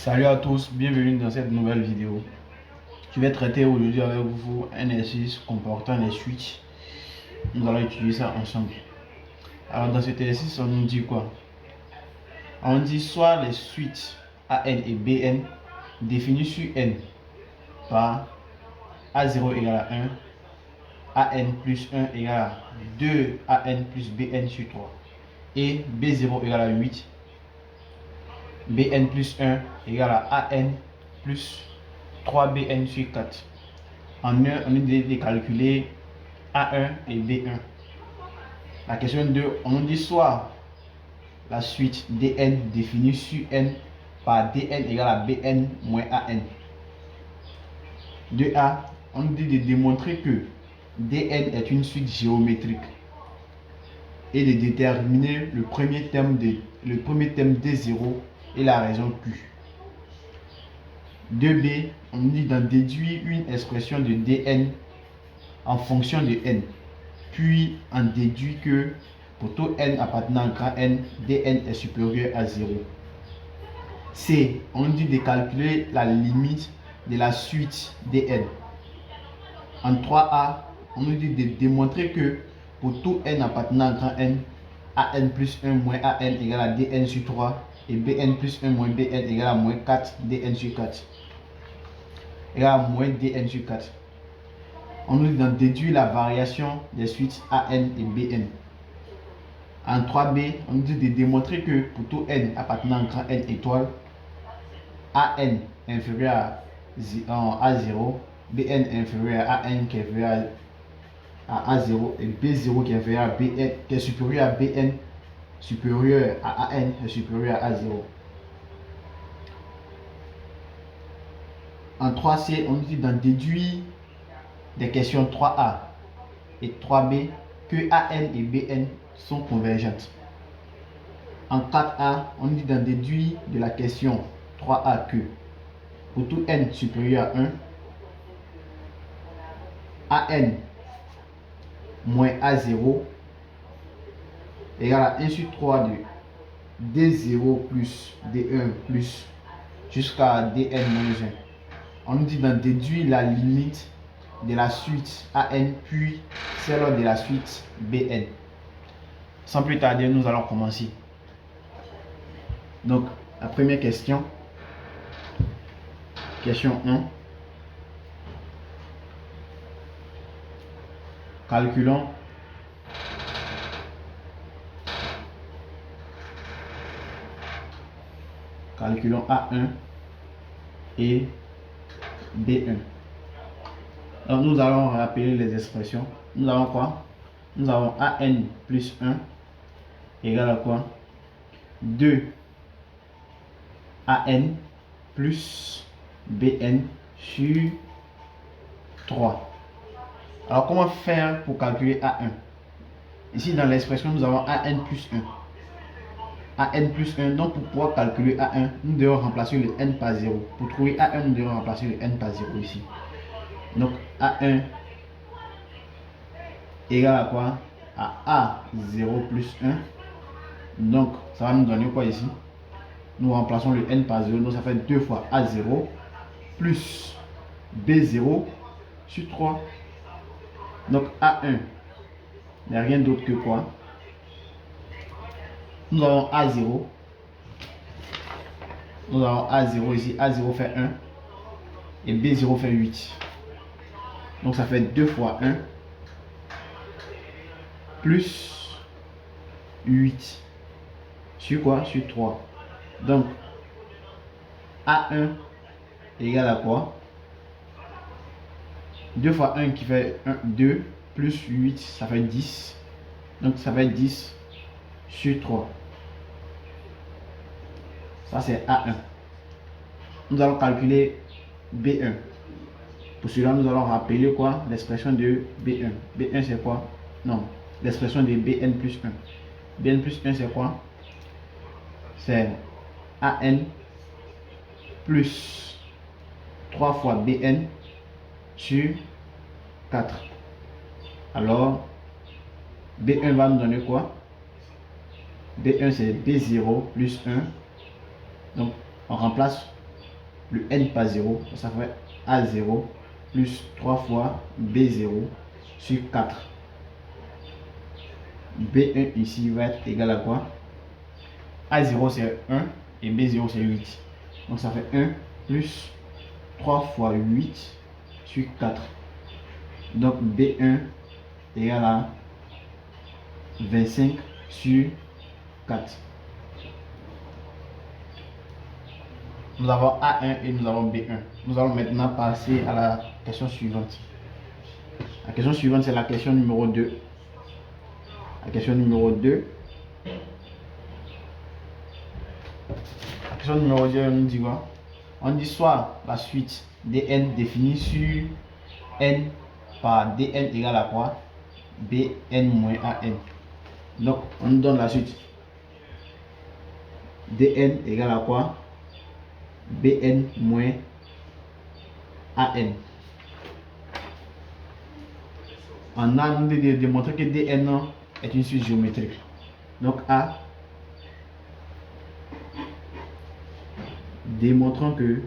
Salut à tous, bienvenue dans cette nouvelle vidéo. Je vais traiter aujourd'hui avec vous un exercice comportant les switches. Nous allons étudier ça ensemble. Alors dans cet exercice, on nous dit quoi? On dit soit les switches AN et BN définis sur N par A0 égale à 1, AN plus 1 égale à 2 AN plus BN sur 3 et B0 égale à 8, BN plus 1 égale à AN plus 3BN sur 4. En 1, on est de calculer A1 et B1. La question 2, on nous dit soit la suite DN définie sur N par DN égale à BN moins AN. 2A, on nous dit de démontrer que DN est une suite géométrique et de déterminer le premier terme D0 et la raison Q. 2B, on nous dit d'en déduire une expression de Dn en fonction de n, puis on déduit que pour tout n appartenant à grand N, Dn est supérieur à 0. C, on dit de calculer la limite de la suite Dn. En 3A, on nous dit de démontrer que pour tout n appartenant à grand N, An plus 1 moins An égale à Dn sur 3 et Bn plus 1 moins Bn égale à moins 4 Dn sur 4. Égale à moins Dn sur 4. On nous dit d'en déduire la variation des suites An et Bn. En 3b, on nous dit de démontrer que pour tout n appartenant à grand N étoile, An inférieur à A0, Bn inférieur à An qui est inférieur à A0 et B0 qui est inférieur à Bn, qui est supérieur à Bn, supérieur à An et supérieur à A0. En 3c, on nous dit d'en déduire des questions 3a et 3b que An et Bn sont convergentes. En 4a, on dit d'en déduire de la question 3a que pour tout n supérieur à 1, An moins A0 égale à 1 sur 3 de D0 plus D1 plus jusqu'à Dn moins 1. On nous dit d'en déduire la limite de la suite An puis celle de la suite Bn. Sans plus tarder, nous allons commencer. Donc, la première question. Question 1. Calculons A1 et B1. Donc, nous allons rappeler les expressions. Nous avons quoi? Nous avons An plus 1 égale à quoi? 2 An plus Bn sur 3. Alors, comment faire pour calculer A1? Ici, dans l'expression, nous avons An plus 1. An plus 1, donc pour pouvoir calculer A1, nous devons remplacer le n par 0. Pour trouver A1, nous devons remplacer le n par 0 ici. Donc, A1 égale à quoi? À A0 plus 1. Donc, ça va nous donner quoi ici? Nous remplaçons le n par 0, donc ça fait 2 fois A0 plus B0 sur 3. Donc, A1 n'est rien d'autre que quoi? Nous avons A0. Nous avons A0 ici. A0 fait 1 et B0 fait 8. Donc, ça fait 2 fois 1 plus 8 sur quoi? Sur 3. Donc, A1 égale à quoi? 2 fois 1 qui fait 1, 2 plus 8, ça fait 10. Donc, ça fait 10 sur 3. Ça, c'est A1. Nous allons calculer B1. Pour cela, nous allons rappeler quoi? L'expression de B1. B1, c'est quoi? Non, l'expression de Bn plus 1. Bn plus 1, c'est quoi? C'est An plus 3 fois Bn sur 4. Alors, B1 va nous donner quoi? B1, c'est B0 plus 1. Donc, on remplace le n par 0, ça fait A0 plus 3 fois B0 sur 4. B1 ici va être égal à quoi? A0 c'est 1 et B0 c'est 8. Donc ça fait 1 plus 3 fois 8 sur 4. Donc B1 égale à 25 sur 4. Nous avons A1 et nous avons B1. Nous allons maintenant passer à la question suivante. La question suivante, c'est la question numéro 2. La question numéro 2. La question numéro 2, on nous dit quoi? On dit soit la suite dn définie sur n par dn égale à quoi? Bn moins an. Donc, on nous donne la suite. Dn égale à quoi? Bn moins an. On a démontré que dn est une suite géométrique. Donc, A, démontrons que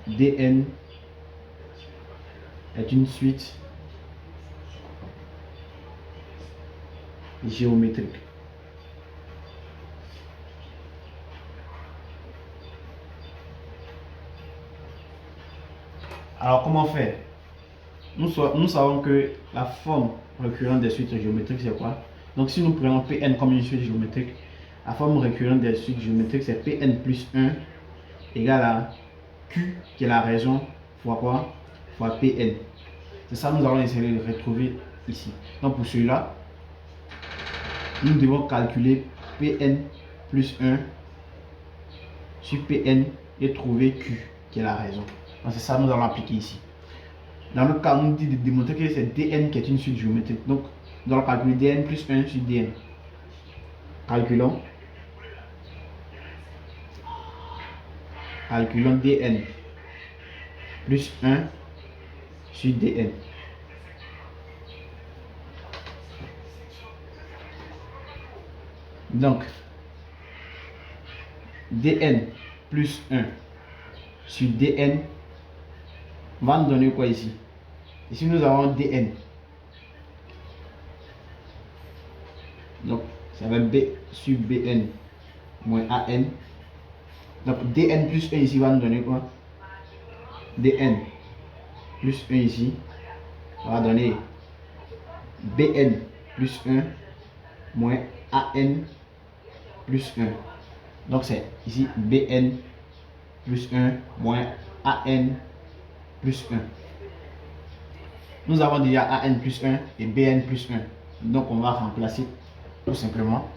dn est une suite géométrique. Alors, comment faire? Nous savons que la forme récurrente des suites géométriques, c'est quoi? Donc, si nous prenons Pn comme une suite géométrique, la forme récurrente des suites géométriques, c'est Pn plus 1 égale à Q, qui est la raison, fois quoi? Fois Pn. C'est ça que nous allons essayer de retrouver ici. Donc, pour celui-là, nous devons calculer Pn plus 1 sur Pn et trouver Q, qui est la raison. Donc, c'est ça que nous allons appliquer ici. Dans le cas, on nous dit de démontrer que c'est dn qui est une suite géométrique. Donc, nous allons calculer dn plus 1 sur dn. Calculons. Calculons dn plus 1 sur dn. Donc, dn plus 1 sur dn va nous donner quoi ici? Ici, nous avons dn. Donc, ça va b sur bn moins an. Donc, dn plus 1 ici va nous donner quoi? Dn plus 1 ici va donner bn plus 1 moins an plus 1. Donc, c'est ici bn plus 1 moins an plus 1. Nous avons déjà an plus 1 et bn plus 1. Donc, on va remplacer tout simplement.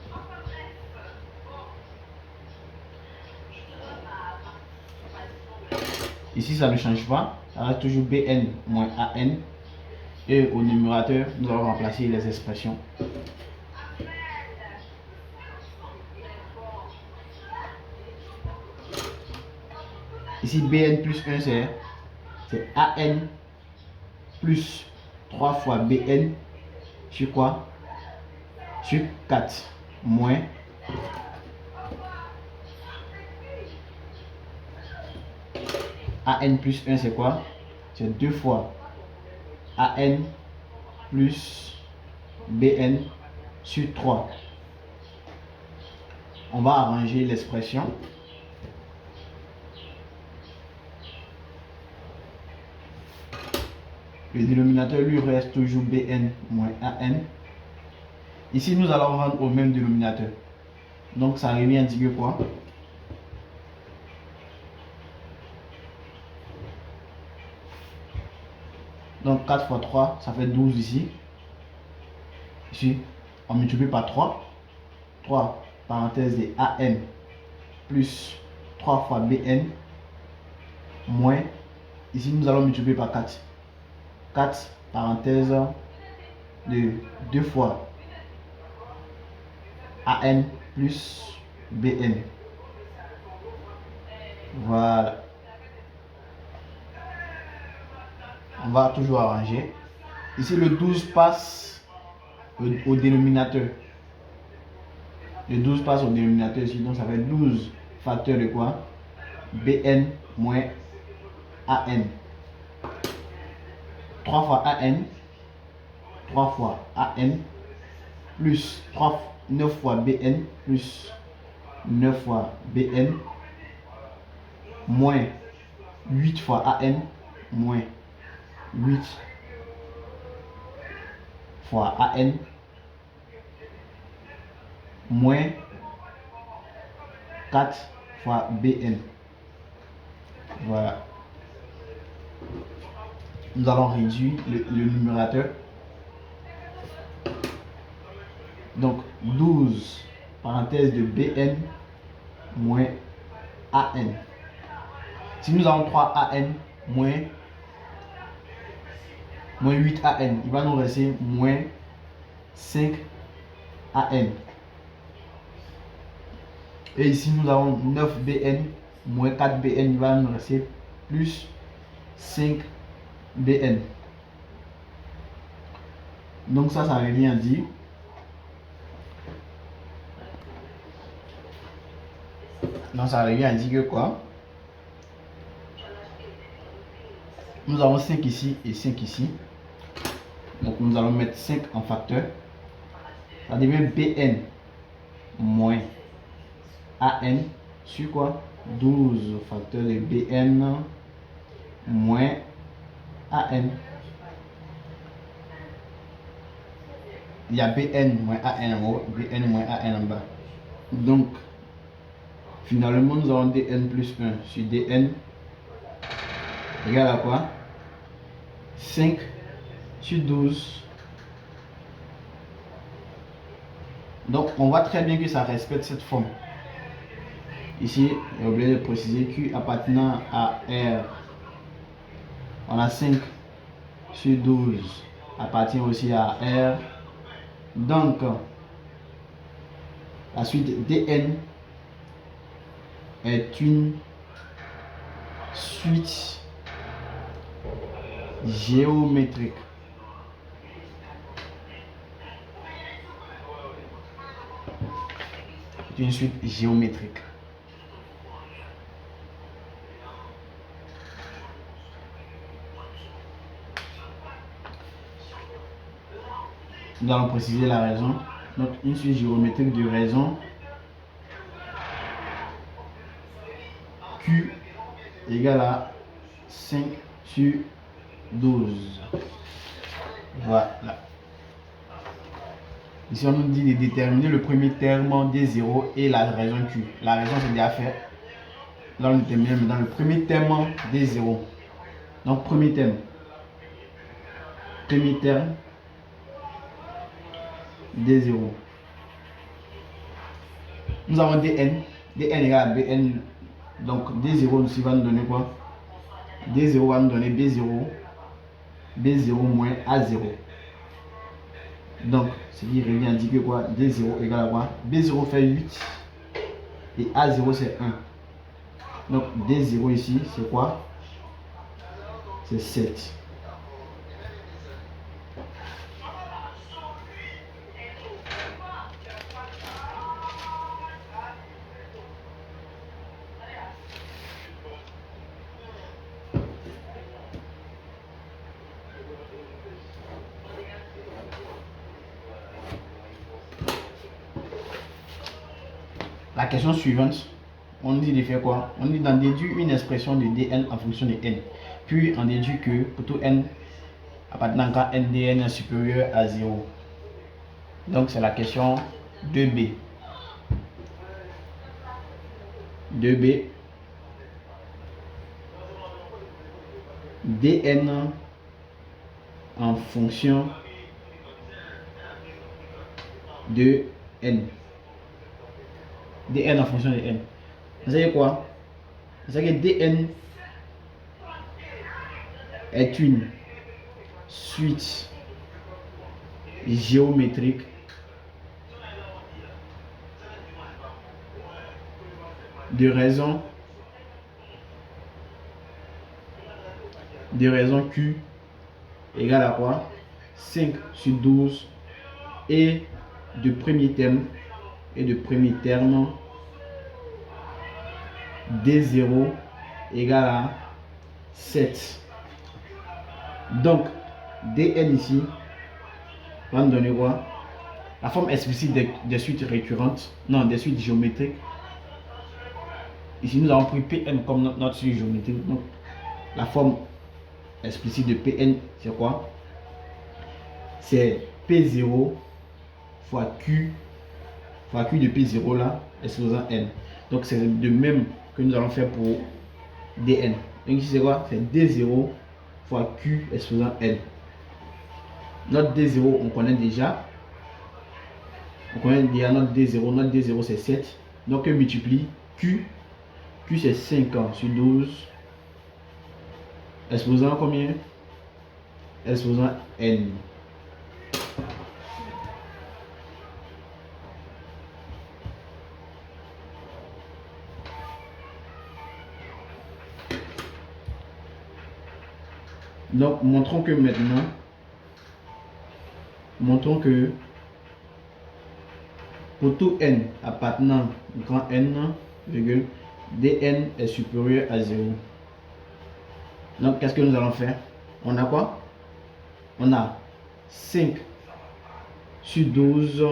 Ici, ça ne change pas. Ça reste toujours bn moins an. Et au numérateur, nous allons remplacer les expressions. Ici, bn plus 1, c'est an plus 3 fois bn sur quoi? Sur 4 moins an plus 1, c'est quoi? C'est 2 fois an plus bn sur 3. On va arranger l'expression. Le dénominateur lui reste toujours bn moins an. Ici, nous allons rendre au même dénominateur. Donc, ça revient à dire quoi? Donc, 4 fois 3, ça fait 12 ici. Ici, on multiplie par 3. 3, parenthèse de an, plus 3 fois bn, moins, ici, nous allons multiplier par 4. 4, parenthèse de 2 fois an plus bn. Voilà. On va toujours arranger. Ici, le 12 passe au dénominateur. Le 12 passe au dénominateur ici, donc ça fait 12 facteurs de quoi? Bn moins An. 3 fois An, 3 fois An, plus 9 fois Bn, plus 9 fois Bn, moins 8 fois An, moins 8 fois An, moins 4 fois Bn. Voilà. Nous allons réduire le numérateur. Donc 12 parenthèse de Bn moins An. Si nous avons 3 An moins 8 An, il va nous rester moins 5 An. Et ici nous avons 9 Bn moins 4 Bn, il va nous rester plus 5 Bn. Donc ça revient à dire que quoi? Nous avons 5 ici et 5 ici. Donc nous allons mettre 5 en facteur. Ça devient Bn moins An sur quoi? 12 facteur de Bn moins An. Il y a Bn moins An en haut, Bn moins An en bas. Donc, finalement, nous avons Dn plus 1 sur Dn égale à quoi? 5 sur 12. Donc, on voit très bien que ça respecte cette forme. Ici, j'ai oublié de préciser Q appartenant à R. On a 5 sur 12 appartient aussi à R. Donc, la suite Dn est une suite géométrique. Une suite géométrique. Nous allons préciser la raison. Donc, une suite géométrique de raison Q égale à 5 sur 12. Voilà. Ici, on nous dit de déterminer le premier terme D0 et la raison Q. La raison, c'est déjà fait. Là, on détermine dans le premier terme D0. Donc, premier terme. Premier terme D0. Nous avons Dn. Dn égale à Bn. Donc, D0 ici va nous donner quoi? D0 va nous donner B0. B0 moins A0. Donc, ce qui revient à dire que quoi? D0 égale à quoi? B0 fait 8 et A0 c'est 1. Donc, D0 ici, c'est quoi? C'est 7. La question suivante, on nous dit de faire quoi? On nous dit d'en déduire une expression de Dn en fonction de n. Puis on déduit que pour tout n appartenant à n, Dn est supérieur à 0. Donc c'est la question 2b. 2b. Dn en fonction de n. Dn en fonction de n. Vous savez quoi? Vous savez que Dn est une suite géométrique de raison Q égale à quoi? 5 sur 12 et de premier terme et de premier terme D0 égale à 7. Donc, Dn ici va nous donner quoi? La forme explicite des suites récurrentes, non, des suites géométriques. Ici, nous avons pris Pn comme notre suite géométrique. Donc, la forme explicite de Pn, c'est quoi? C'est P0 fois Q de P0 là, exposant n. Donc, c'est de même que nous allons faire pour Dn. Donc, ici, c'est quoi? C'est D0 fois Q exposant n. Notre D0, on connaît déjà. On connaît déjà notre D0. Notre D0, c'est 7. Donc, on multiplie Q. Q, c'est 5 sur 12. Exposant combien? Exposant n. Donc, montrons que pour tout n appartenant grand N, virgule, Dn est supérieur à 0. Donc, qu'est-ce que nous allons faire? On a quoi? On a 5 sur 12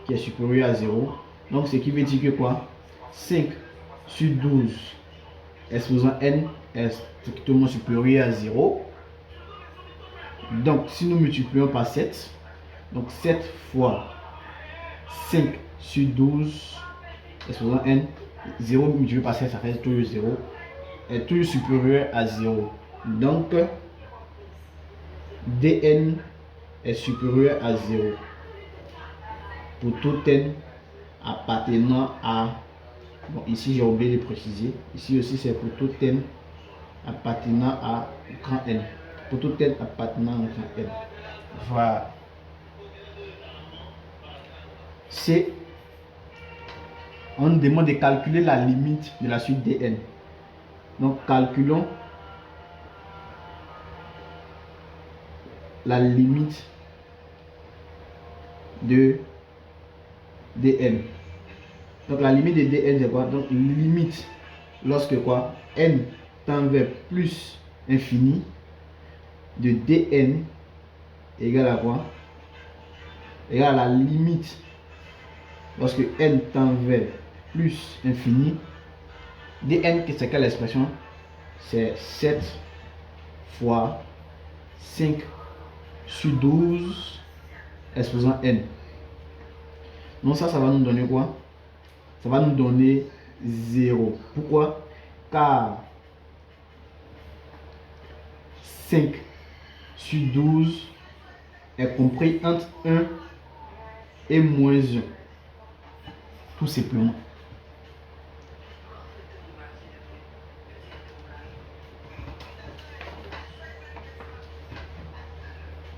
qui est supérieur à 0. Donc, ce qui veut dire que quoi? 5 sur 12 exposant n est strictement supérieur à 0. Donc, si nous multiplions par 7, donc 7 fois 5 sur 12 exposant n, 0 multiplié par 7, ça fait toujours 0, est toujours supérieur à 0. Donc, Dn est supérieur à 0 pour tout n appartenant à... Bon, ici j'ai oublié de préciser. Ici aussi c'est pour tout n appartenant à grand N. Pour tout n appartenant à grand N. Voilà. C'est... On nous demande de calculer la limite de la suite Dn. Donc calculons la limite de Dn. Donc la limite de Dn c'est quoi? Donc limite lorsque quoi? N tend vers plus infini de Dn égale à quoi? Égale à la limite lorsque n tend vers plus infini. Dn, c'est quelle expression? C'est 7 fois 5 sur 12 exposant n. Donc ça va nous donner quoi? Ça va nous donner 0. Pourquoi? Car 5 sur 12 est compris entre 1 et moins 1. Tout simplement.